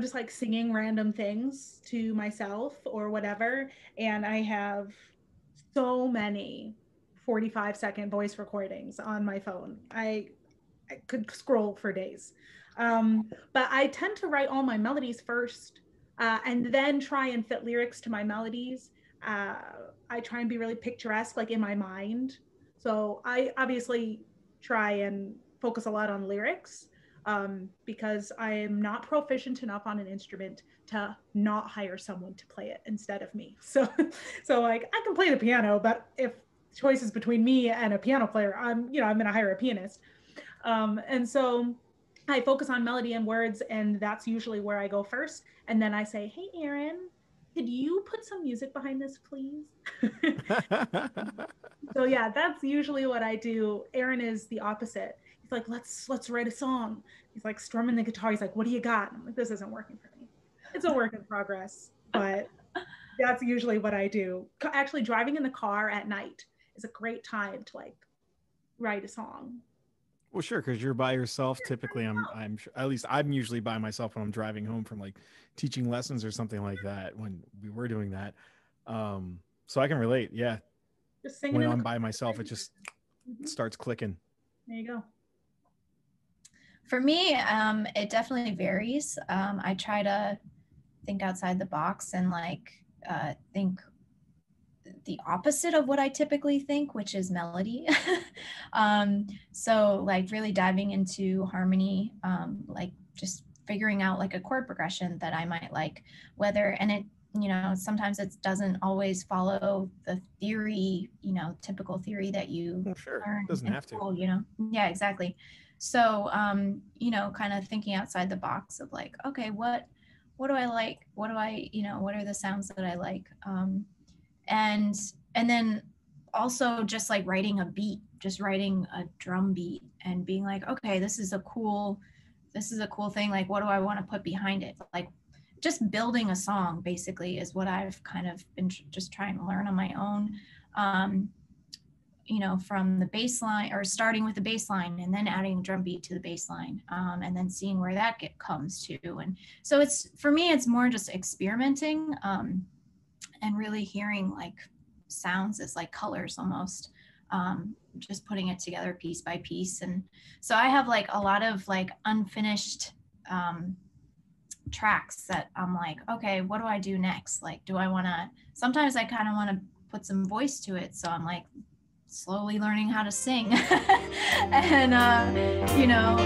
just like singing random things to myself or whatever. And I have so many 45-second voice recordings on my phone. I could scroll for days. But I tend to write all my melodies first, and then try and fit lyrics to my melodies. Uh, I try and be really picturesque, like in my mind. So I obviously try and focus a lot on lyrics, because I am not proficient enough on an instrument to not hire someone to play it instead of me. So, so like I can play the piano, but if choice is between me and a piano player, I'm going to hire a pianist. And so I focus on melody and words, and that's usually where I go first. And then I say, hey, Aaron, could you put some music behind this, please? So yeah, that's usually what I do. Aaron is the opposite. He's like, let's write a song. He's like strumming the guitar. He's like, what do you got? And I'm like, this isn't working for me. It's a work in progress, but that's usually what I do. Actually, driving in the car at night is a great time to like write a song. Well, sure, because you're by yourself. Typically, I'm at least I'm usually by myself when I'm driving home from like teaching lessons or something like that. When we were doing that, so I can relate. Yeah, Just singing when in the I'm car. by myself, it just starts clicking. There you go. For me, it definitely varies. I try to think outside the box and like think the opposite of what I typically think, which is melody. So like really diving into harmony, like just figuring out like a chord progression that I might like, whether, and it, you know, sometimes it doesn't always follow the theory, you know, typical theory that you Sure, learn doesn't in have to. school, you know? Yeah, exactly. So, you know, kind of thinking outside the box of like, okay, what do I like? What do I, you know, what are the sounds that I like? And then also just like writing a beat, just writing a drum beat and being like, okay, this is a cool thing. Like, what do I want to put behind it? Like just building a song basically is what I've kind of been just trying to learn on my own. You know, from the bass line, or starting with the bass line and then adding a drum beat to the bass line, and then seeing where that comes to. And so it's, for me, it's more just experimenting, and really hearing like sounds as like colors almost, just putting it together piece by piece. And so I have like a lot of like unfinished tracks that I'm like, okay, what do I do next? Like, do I want to, sometimes I kind of want to put some voice to it. So I'm like slowly learning how to sing. And, you know,